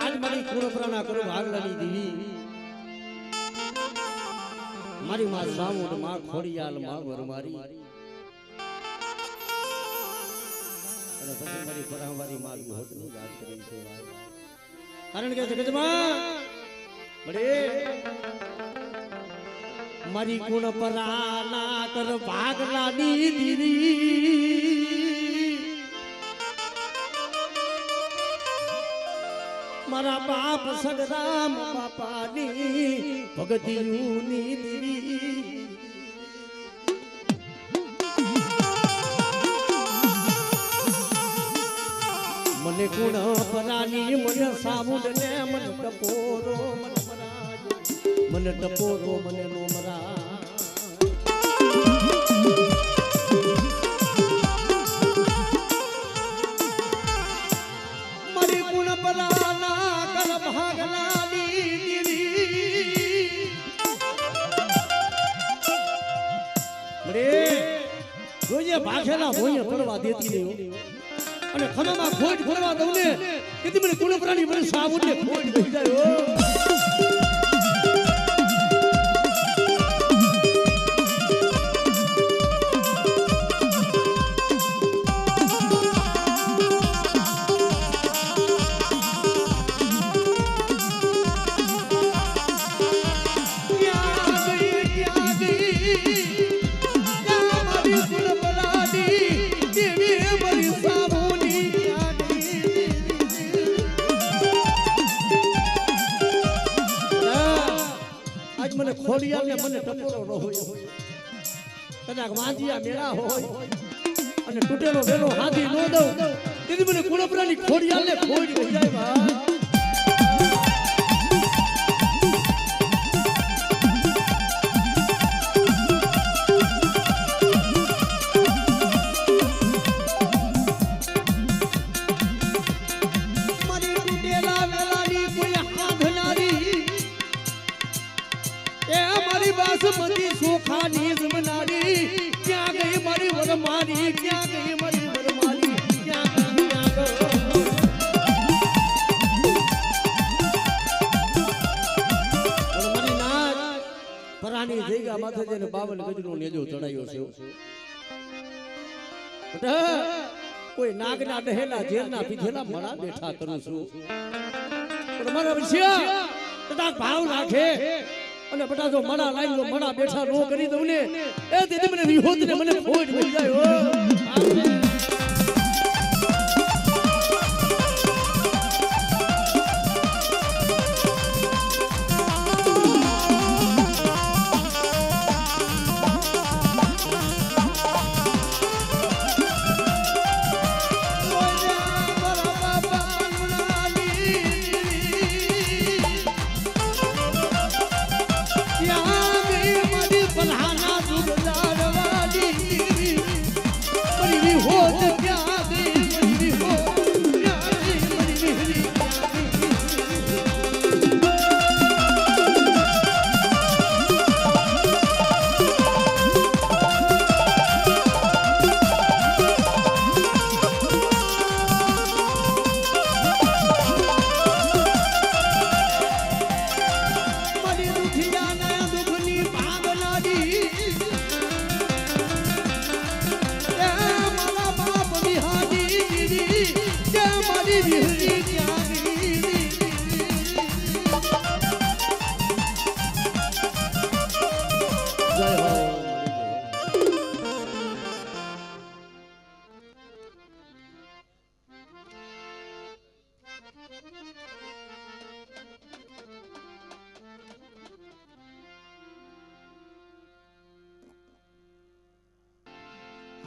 આજ મારી કુળપ્રાણા કરું ભાગલાની દેવી મારી માં સામુડ માં ખોડિયાલ માં વરમારી અને પછી મારી પરહવારી માં હોતની યાદ કરી છે કારણ કે જગતમાં બડે મારી કુળપ્રાણા કર ભાગલાની દેવી મારા બાપ સગરામ બાપાની ભગતિયુની દેવી મને ગુણ પરાની મને સામુડ ને મને ટપોરો મને ટપોરો મને નો મરા મારી ગુણ પરાના કર ભાગલાની દેવી મરે જોઈએ ભાખેલા ભોય પડવા દેતી નહીં અને ખનામાં ખોટ ફરવા દઉં ને કે મને ગુણ પરાની મને સામુડ ને ખોટ થઈ જાય મને ખોડિયાલ ને મને ટપોરો ન હોય કદાચ વાંજિયા મેળા હોય અને તૂટેલો વેલો હાથી ન દઉં તેથી મને કુળપરાની ખોડિયાલ ને ખોડ થઈ જાય ભાઈ बासमती सोखानी जमनारी क्या गई मारी वरमारी क्या गई मारी वरमारी क्या गई वरमारी नाच परानी जगह माथे जेने 52 गजनो नेજો ચડાયો છે બેટા કોઈ નાગના ડહેલા ઝેરના પીધેલા મણા બેઠા કરું છું પણ મારા વિષયા કદાચ ભાવ રાખે અને બટા જો મણા લાઈન જો મણા બેઠા નો કરી દઉં ને એ તેથી મને વિહોત ને મને ખોટ થઈ જાય હો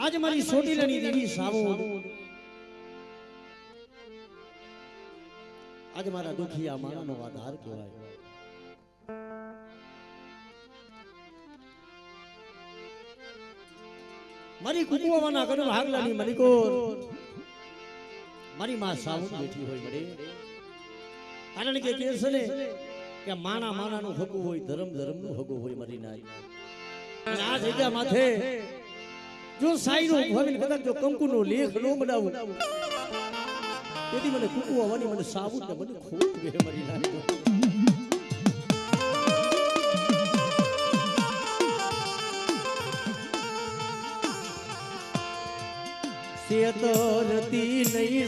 आज मारी सोटीलानी देवी सामूड आज मारा दुखिया मानो आधार कहेवाय मारी कुकुवाना करू भागलानी मलिकोर मारी मां सामूड बैठी होय मरे कारण के છે ને કે માના માનાનું હગું હોય ધર્મ ધર્મનું હગું હોય મારી નાય અને આ જગ્યા માથે જો સાઈનો ભવિન કદાચ જો કંકુનો લેખ નો બનાવું તેથી મને કુકુ આવવાની મને સાબુત ને મને ખોટ બે મરી લાગ્યો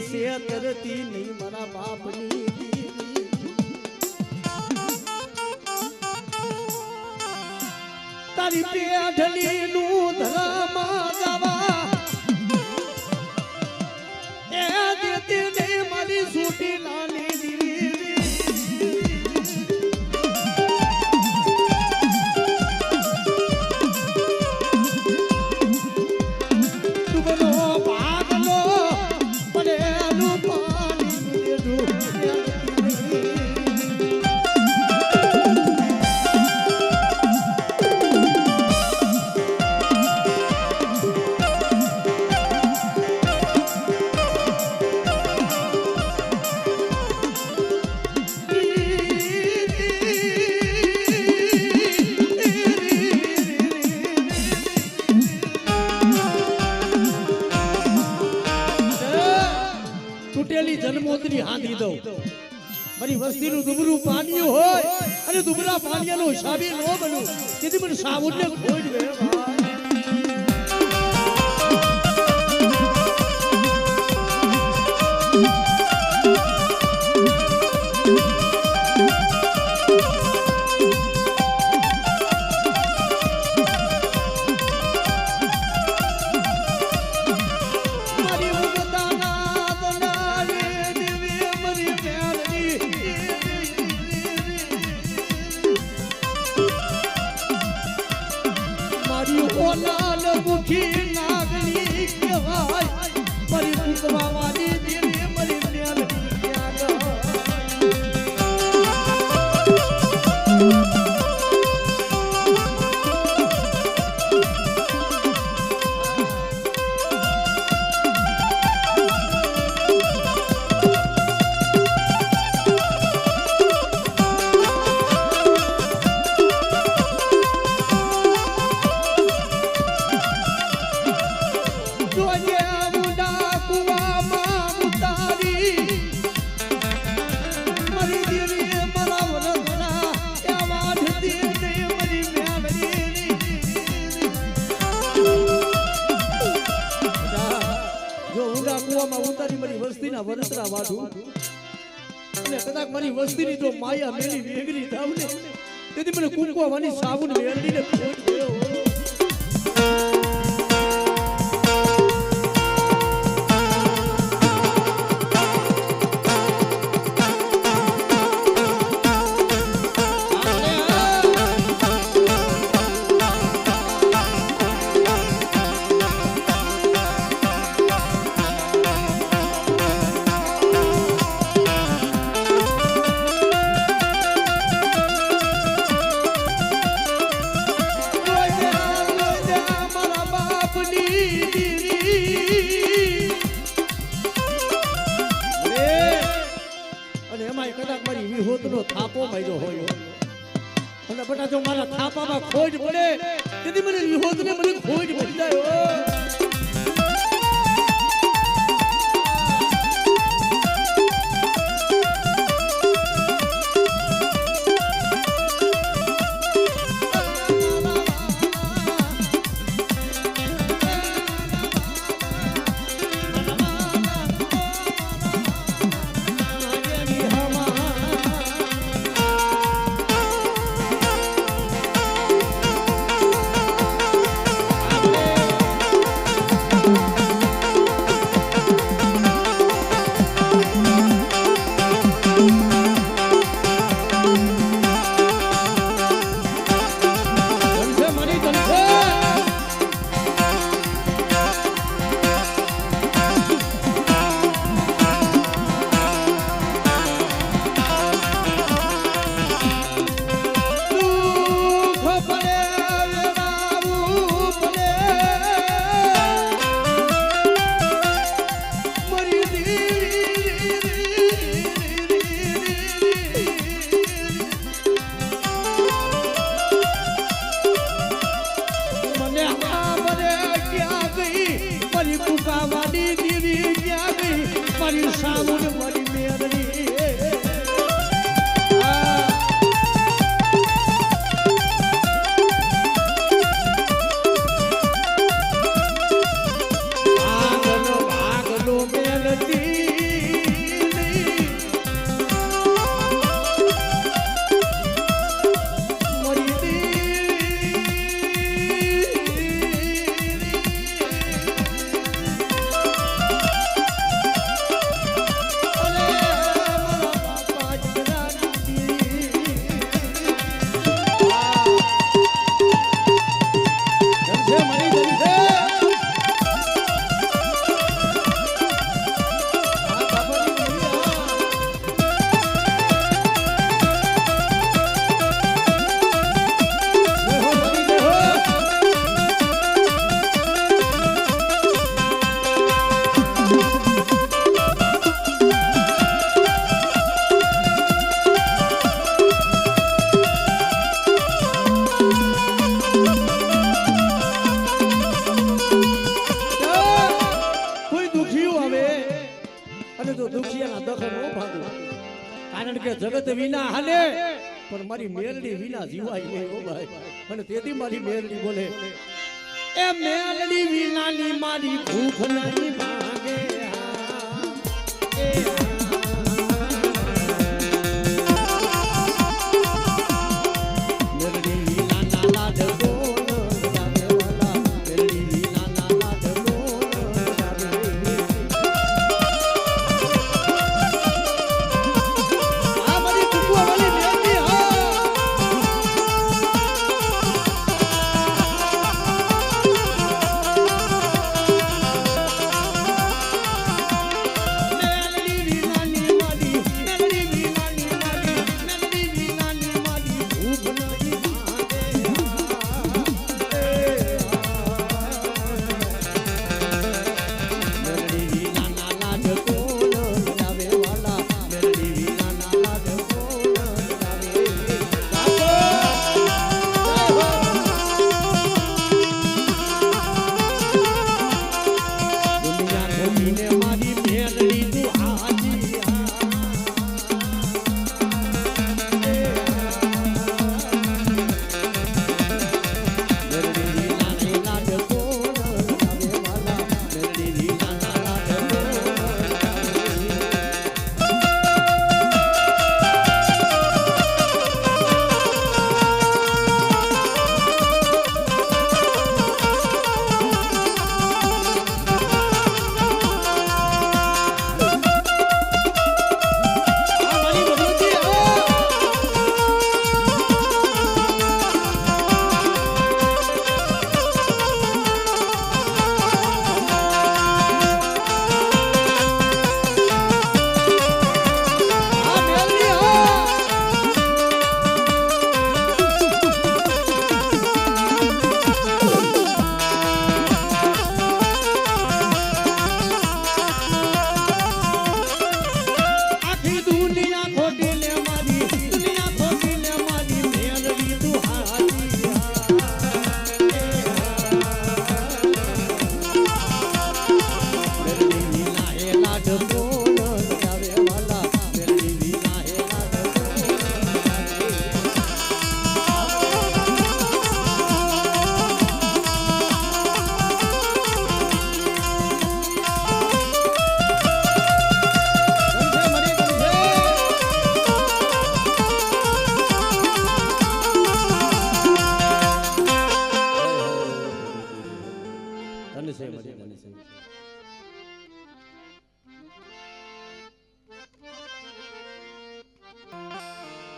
શેતરતી નહીં મારા બાપની તારી પેઢલી નું ધર્મ જવા એ દેતી નહીં મારી સૂટી લાલી દીવી તુગનો ભાગલો પડેલું પાણી દેડું જન્મોત્રી હાંધી દઉં મારી વસ્તીનું દુબરું પાણી હોય અને દુબરા પાણીનો હિસાબી ન બનું તેથી મને સાબુને ખોઈ દે લાલ મુખી નાગની કહેવાય મારી ભૂતવાવાની દેવી મારી ન્યાલની ક્યાં ઉતારી મારી વસ્તીના વરસરા વાઢું અને કદાચ મારી વસ્તીની જો માયા મેલી વેગરી થાવ ને તેથી મને કુંકવાની સાબુન વેરડીને ખોટ ગયો થાપો માર્યો હોય અને બટા જો મારા થાપામાં ખોજ પડે તેથી મને વિહોદને મને ખોજ પડી જાય નો ભાગો કારણ કે જગત વિના હાલે પણ મારી મેલડી વિના જીવાય નહીં ઓ ભાઈ અને તેથી મારી મેલડી બોલે એ મેલડી વિનાની મારી ભૂખ નહીં ભાગે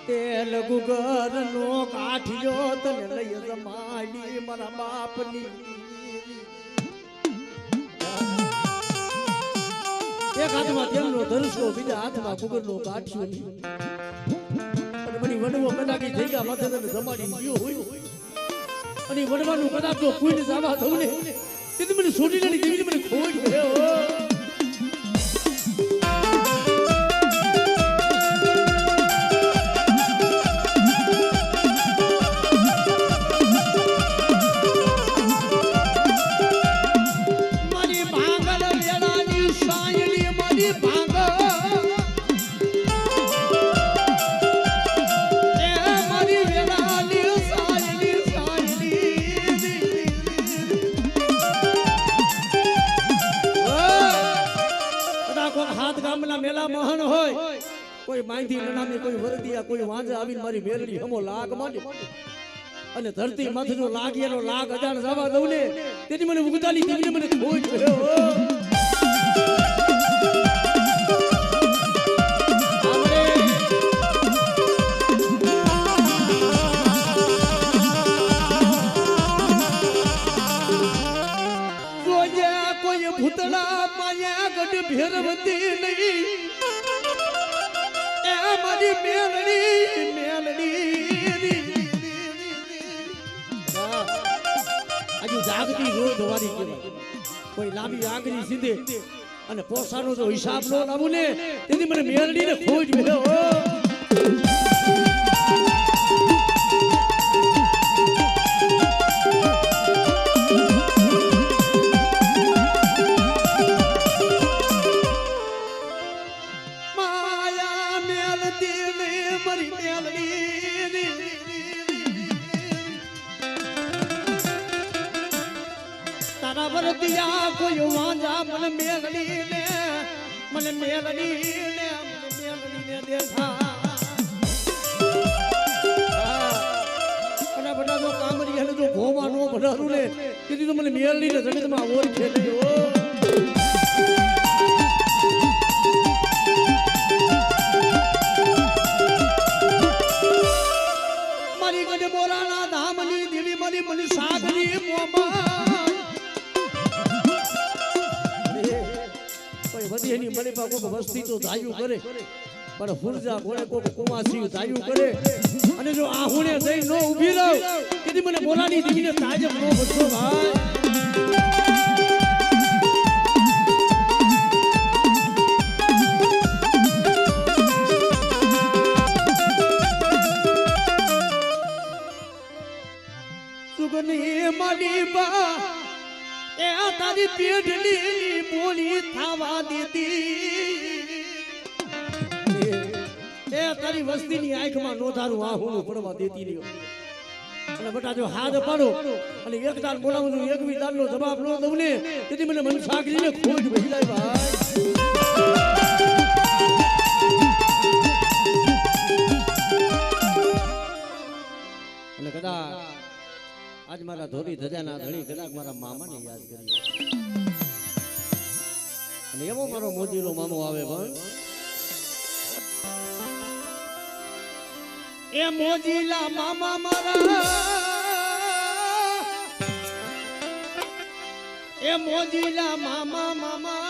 તેલ ગુગર નો કાઠિયો તને લઈ જમાડી મારા બાપની એક હાથમાં તેમનો ધનુષો બીજા હાથમાં ગુગર નો કાઠિયો અને મને વડવો કદાકી થઈ ગયા માથે તને જમાડી ગયો હોય અને વડવાનું કદાચ જો કોઈને જવા થવું ને તેથી મને છોડી લેની દેવી મને ખોટ ગયો મેલા મહાન હોય કોઈ માંધી નનામી કોઈ વરદિયા કોઈ વાંજા આવીને મારી મેલડી હમો લાગ માંડે અને ધરતી માથે જો લાગીએનો લાગ અજાણ જવા દઉં ને તેથી મને ઉગતાલી દેવીને મને ખોટ ગયો કોઈ ભૂતળા પાયા ગઢ ભેરવતી નહીં એ મારી મેલડી મેલડી આજુ જાગતી રોજ દવારી કેવાય કોઈ લાંબી આંગળી સીધે અને પોસાનો જો હિસાબ નો લાવું ને તેથી મને મેલડીને ખોજ મળ્યો મેલડી ને મારી મેલડી તારા વરદિયા કોઈ વાંજા મને મેલડી ને દેખા અને બધા જો કામરી અને જો ભોવા નો ભડારું ને કીધું તો મને મેલડી ને જમીનમાં ઓળખે નહીં હો મારી ગઢ મોરાના ધામની દેવી મારી મને સાગરી મોમાં વધી એની મને પા કોક વસ્તી તો ધાયું કરે પણ હુરજા કોણે કોક કુમાસી ધાયું કરે અને જો આ હુણે જઈ નો ઊભી રહો કીધી મને બોલાની દીવીને તાજબ નો બચો ભાઈ સુગની માડી બા એ તારી પેઢની બોલી થાવા દેતી એ તારી વસ્તીની આંખમાં નો ધારું આહુનું પડવા દેતી નહીં અને બટા જો હાથ પાડો અને એક દાન બોલાવું છું એક બી દાનનો જવાબ ન દઉં ને તેથી મને મન સાગરીને ખોજ ભઈ જાય ભાઈ અને કદાચ આજ મારા ધોરી ધજાના ધણી કદાચ મારા મામાને યાદ કરી અને એવો મારો મોજીલો મામો આવે પણ એ મોજીલા મામા મારા એ મોજીલા મામા મામા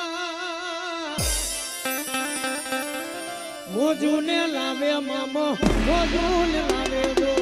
મોજુને લાવે મામા મોજુને લાવે દો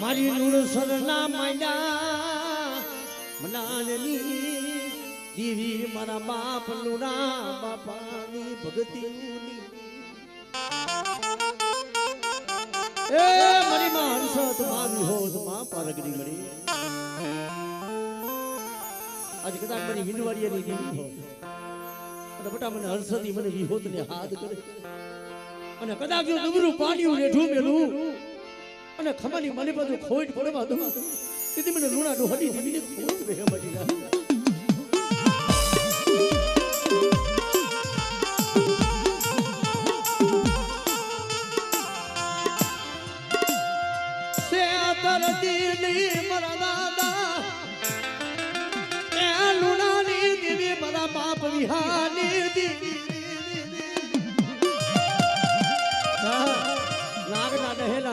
મારી નુર સરના માંડ્યા મનાની દીવી મારા બાપ નુરા બાપાની ભગતીની એ મારી માં હંસત માં વિહોત માં પારગરી મળી આજ કદાચ મારી વિનવાડિયાની દીવી હોય અને બટા મને હંસતી મને વિહોત ને હાથ કરે અને કદાચ જો દુબરું પાણીયું રેઠું મેલું અને ખમાની મને બધું ખોટ પડવા દઉં તેથી મને લુણા ડોહડી દીવીને ખોટ બે મળી જાય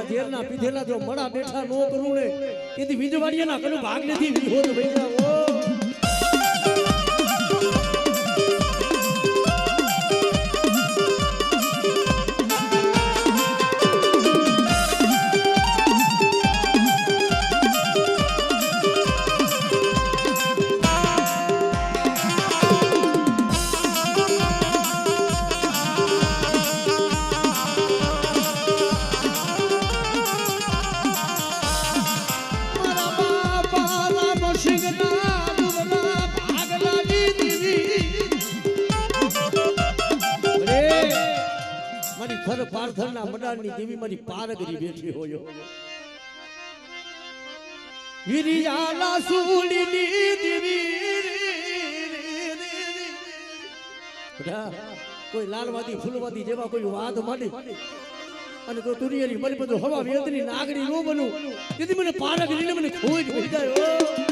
જેરના પીધેલા જો મડા બેઠા નો કરું ને તેથી વીજવાડિયાના કનું ભાગ નથી વિહોત ભઈ જાઓ પાર્થના મડાની દેવી મારી પારગરી બેઠી હોય વિરિયાલા સુલીની દેવી કોઈ લાલવાદી ફૂલવાદી જેવા કોઈ વાદ માંડી અને તો તુરિયાની મને બધું હવા વેતરી નાગડી નો બનું તેથી મને પારગરીને મને ખોઈ જ જાય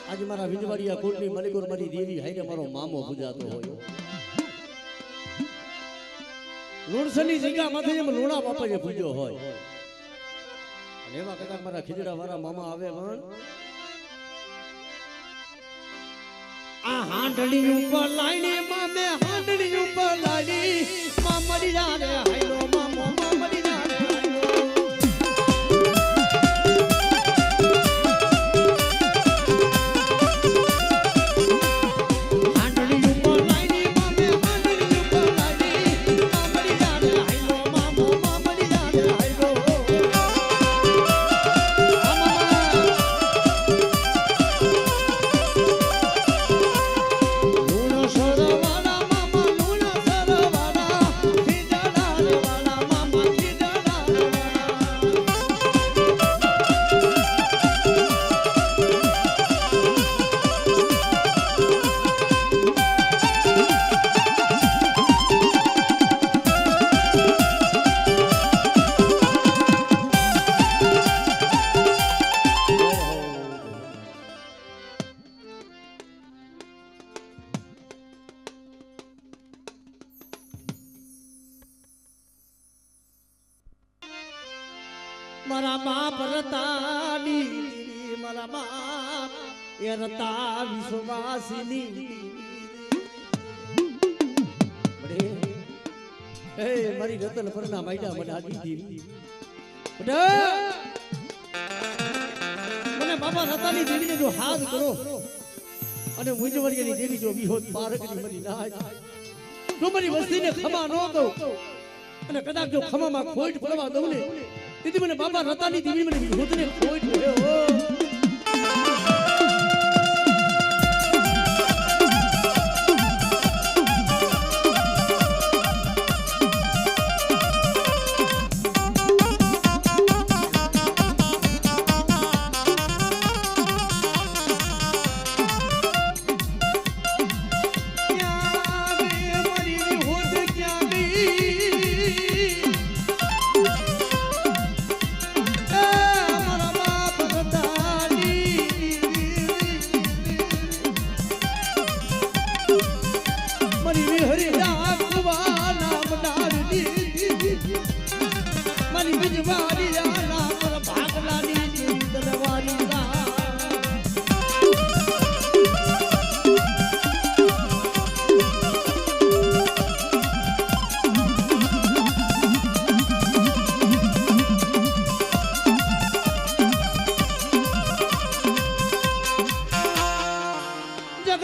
આજે મારા વિંજવાડિયા કોટની મલિકોર મારી દેવી હાઈને મારો મામો પૂજાતો હોય લુણસની જગ્યા માથે એમ લુણા બાપાએ પૂજ્યો હોય અને એમાં કદાચ મારા ખીજડા વાળા મામા આવે મન આ હાંડણી ઉપર લાઈની મામે હાંડણી ઉપર લાઈની માં મરી જાને હાઈલો મામો માં મરી જાને મારા બાપ રતાની મારા બાપ એ રતા વિશ્વાસની એ મારી રતન પરના માઈડા મને આજી દીધી મને બાબા રતાની દેવીને જો હાથ કરો અને મુંજવરિયાની દેવી જો વિહોત પારકની મરી ના જો મારી વસ્તીને ખમા ન દઉં અને કદાચ જો ખમામાં ખોટ પડવા દઉં ને તેથી મને બાબા રતાની દેવી મને વિહોતને ખોટ પડ્યો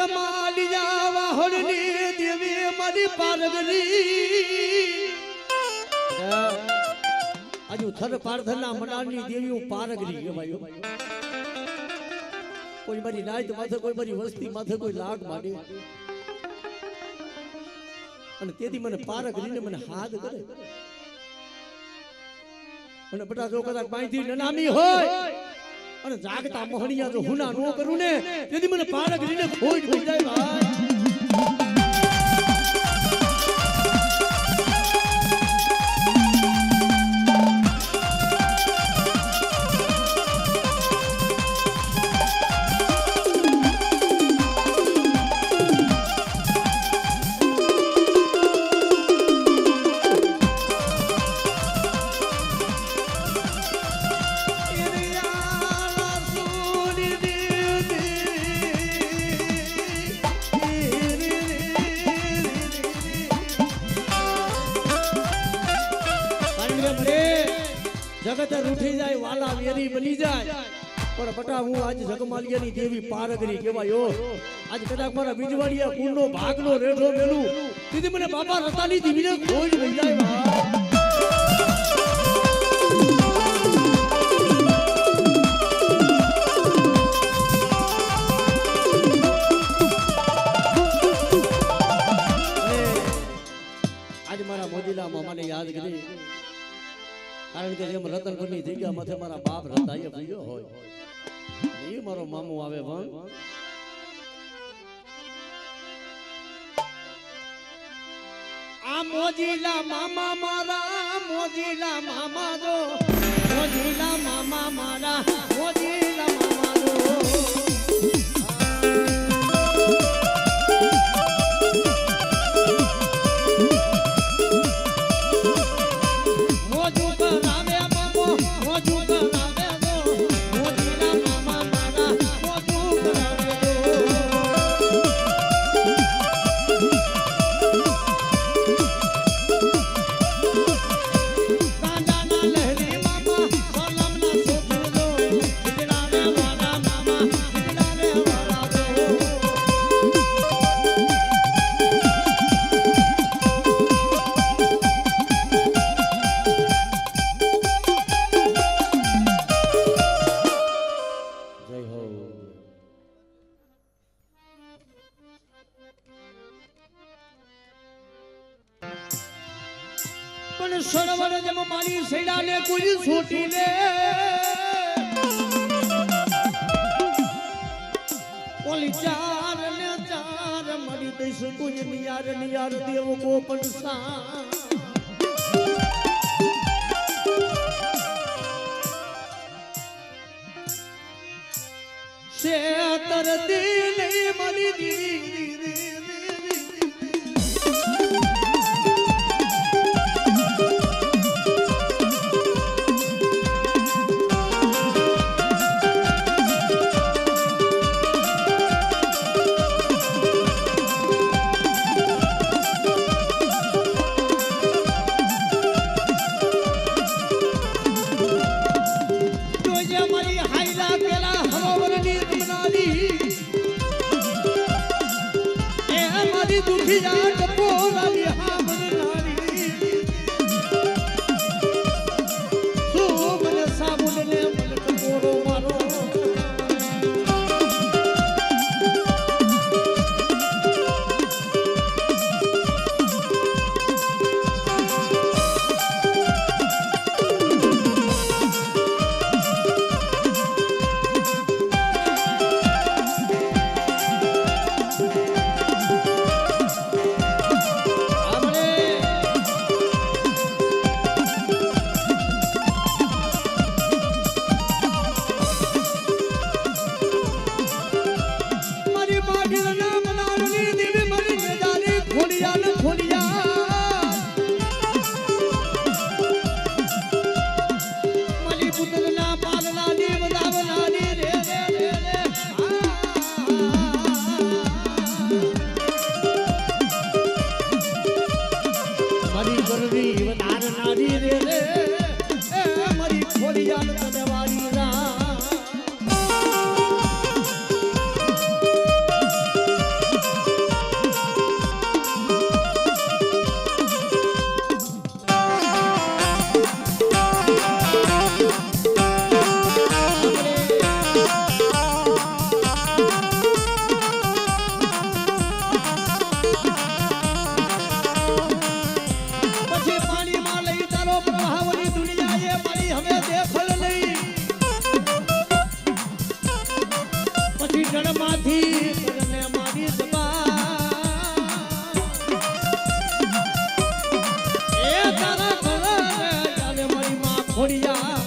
જગમાલિયા વાહણની દેવી મારી પારગરી આજુ થર પારધના મનાની દેવી પારગરી કહેવાય કોઈ મારી નાઈત માથે કોઈ મારી વસ્તી માથે કોઈ લાગ માંડે અને તેથી મને પારગરીને મને હાથ કરે અને બટા જો કદાચ બાંધી નનામી હોય અને જાગતા મોહણિયા જો હુના નો કરું ને તેથી મને પારગરીને ખોઈ થઈ જાય ભાઈ જગત રૂઠી જાય વાલા વેરી બની જાય પણ બટા હું આજ જગમાલિયાની દેવી પારગરી કહેવાયો આજ કદાચ મારા બીજવાડિયા કુંડનો ભાગનો રેઢો મેલું દીદી મને બાપા રતાની દીવીને ખોઈ લઈ જાય આજ મારા મોજીલા મામાને યાદ કરી કારણ કે જેમ રતનપુરની જગ્યા માથે મારા બાપ રતાઈએ ભૂલ્યો હોય એ મારો મામો આવે પણ આ મોજીલા મામા મારા મોજીલા મામા જો મોજીલા મામા મારા મોજીલા મામા જો સરોવર જમ મારી સૈડાને કોઈ છોટી લે ઓલી ચાર ને ચાર મરી દઈશ કોઈ નિયાર દેવ કો પણસા સે તર દિલે મરી દી જળમાંથી તને મારી જબા એ તારા ઘરે ચાલે મારી માં ખોડિયા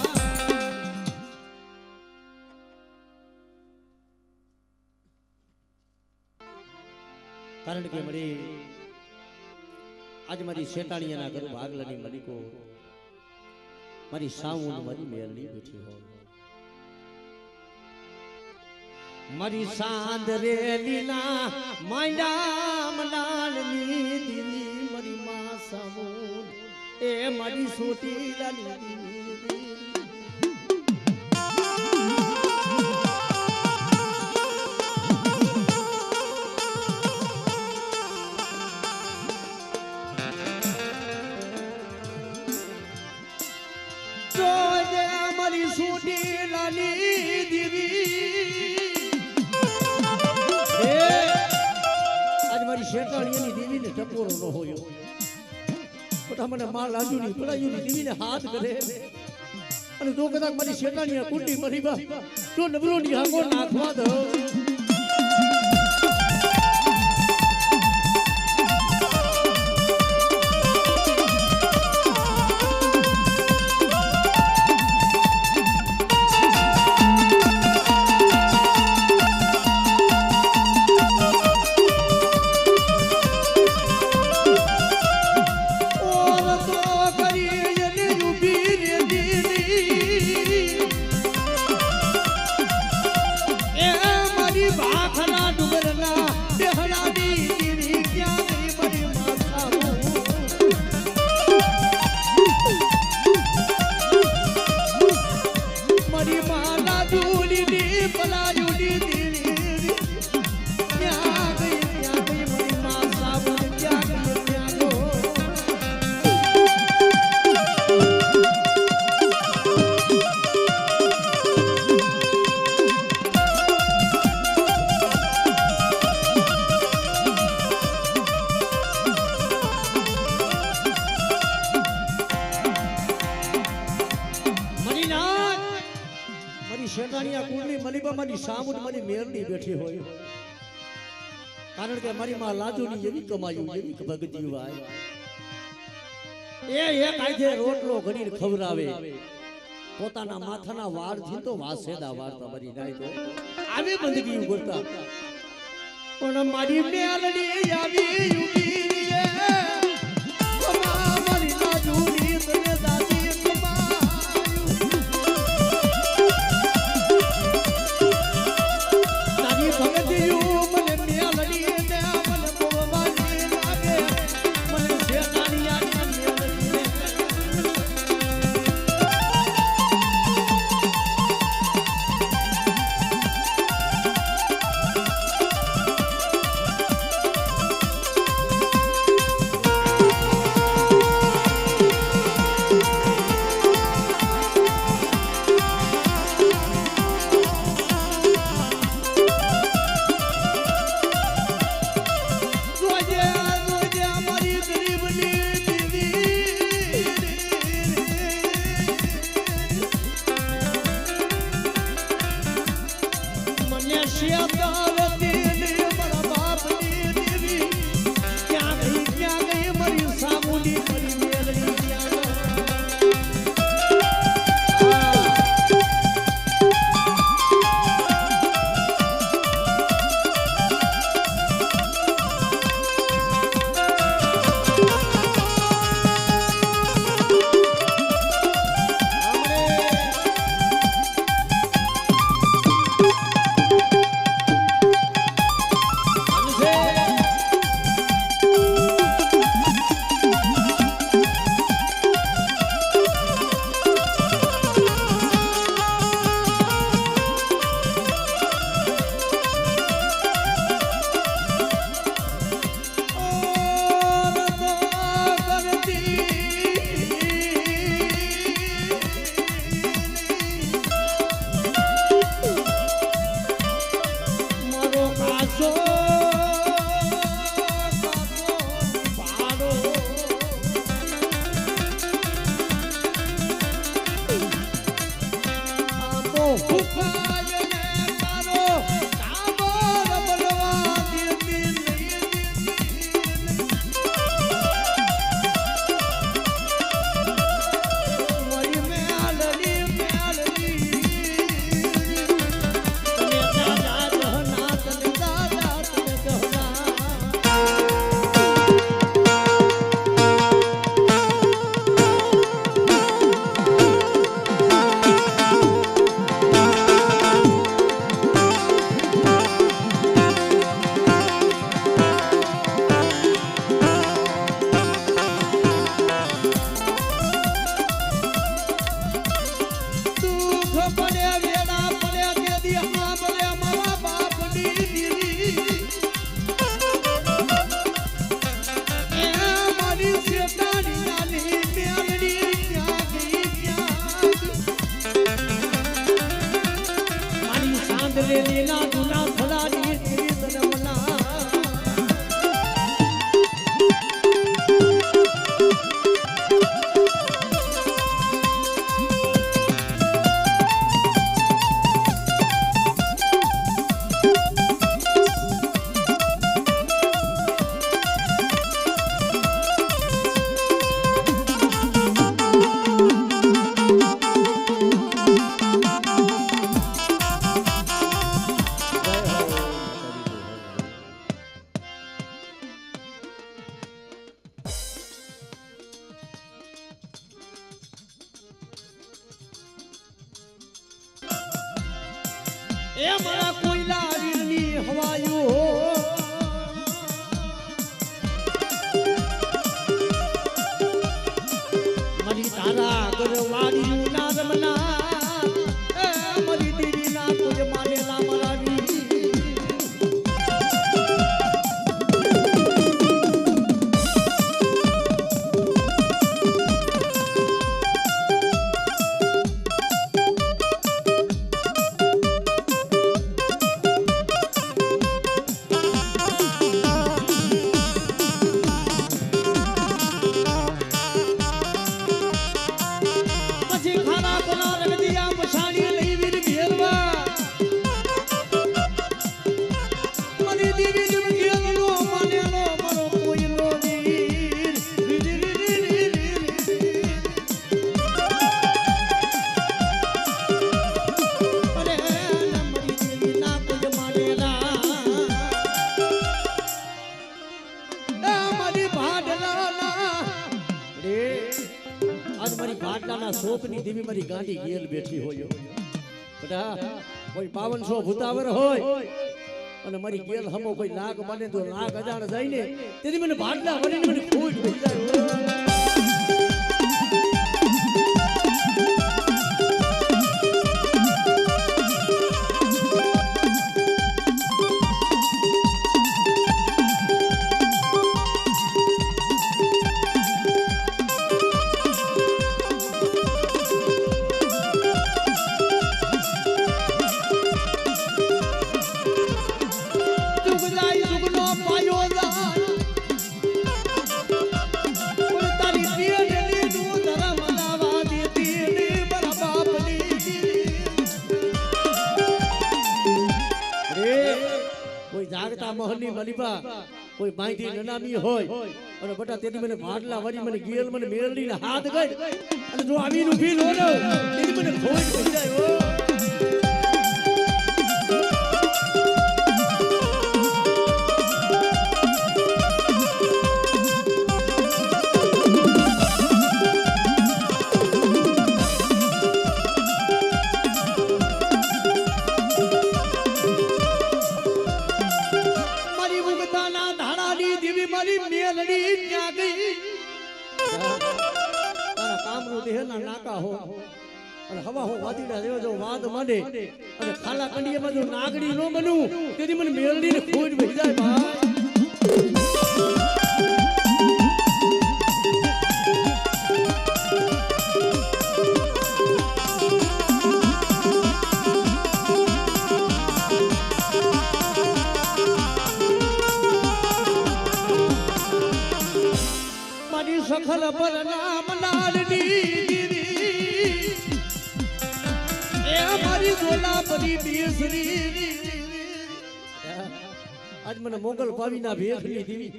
કારણ કે મારી આજ મારી શેતાણીયાના ઘર ભાગલાની મલિકો મારી સાઉન મારી મેરલી બેઠી હોય મારી સાંદ રે લીલા માંડા મનાલની દીવી મારી માં સામુન એ મારી સોટી લાલી દીવી મારી સોટી લાલી દીવી મારી શેતાણીની દેવીને ટપોરો ન હોયો બધા મને માં લાજુની પલાયુની દેવીને હાથ કરે અને જો કદાચ મારી શેતાણીયા કુંડી મરી બા તો નબરોની હાકો નાખવા દો બેઠી હોય કારણ કે મારી માં લાજુની એવી કમાયું એવી ભગતી વાય એ એક આજે રોટલો ઘડીને ખવરાવે પોતાના માથાના વાળ થી તો વાસેદા વાર તમારી નાય તો આવી બંદગી કરતા પણ મારી મેલડી આવી ઉભી રે મારી લાજુની તને દાદી જૂના ફલાડી એવી તને મના એ મારા કોયલા વીરની હવાયો મારી તારા ગરવાડી ના રમના એ મારી દીદી ના તુજ માનેલા મારાવી શોકની દેવી મારી ગાંડી ગેલ બેઠી હોય બેટા કોઈ 5200 ભૂતાવર હોય અને મારી ગેલ હમો કોઈ નાગ બને તો નાગ અજાણ જાય ને તેથી મને ભાડલા વળીને મને ખોટ થઈ જાય મોહનની મલીબા કોઈ બાંધી નનામી હોય અને બટા તેથી મને ભાડલા વળી મને ગેલ મને મેળડીને હાથ ગઈ અને જો આવીને ઊભી નો ને તેથી મને ખોટ થઈ જાય નાકા હો અને હવા હો વાદીડા જેવો જો વાદ માંડે અને ખાલા કંડિયામાં જો નાગડી નો બનું તેથી મને મેળડીને ખોજ વહી જાય ભાઈ મારી સખલ પર નામ લાલની આજ મને મોગલ પાવીના ભેખની દેવી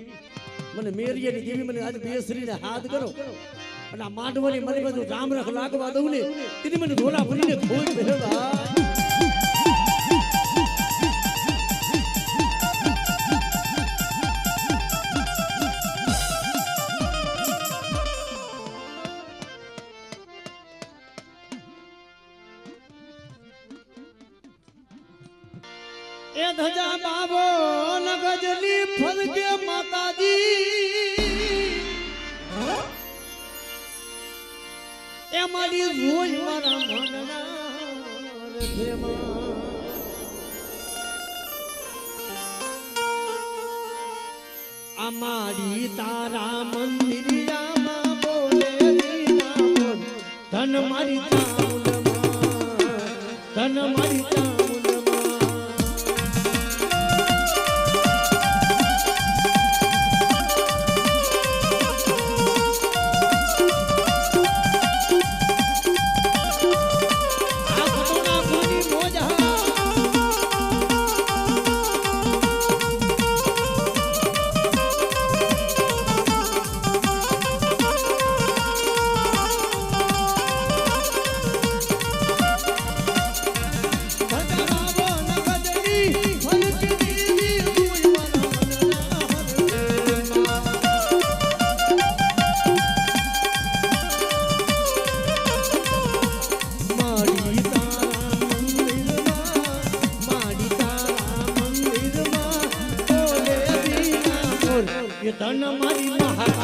મને મેરિયાની દેવી મને આજ બેસરીને હાથ કરો અને આ માંડવાની મને બધું જામરખ લાગવા દઉં ને તેથી મને ઢોલા ભરીને ખોઈ ભેગા ए धजा बाबो नगजली फलके माताजी ए मारी रोज मारा मनना रथेमा અમારી તારા મંદિરિયામાં બોલે નામ ધન મારી ચામુંડમાં ધન મારી ચામુંડમાં એ ધન મારી મહા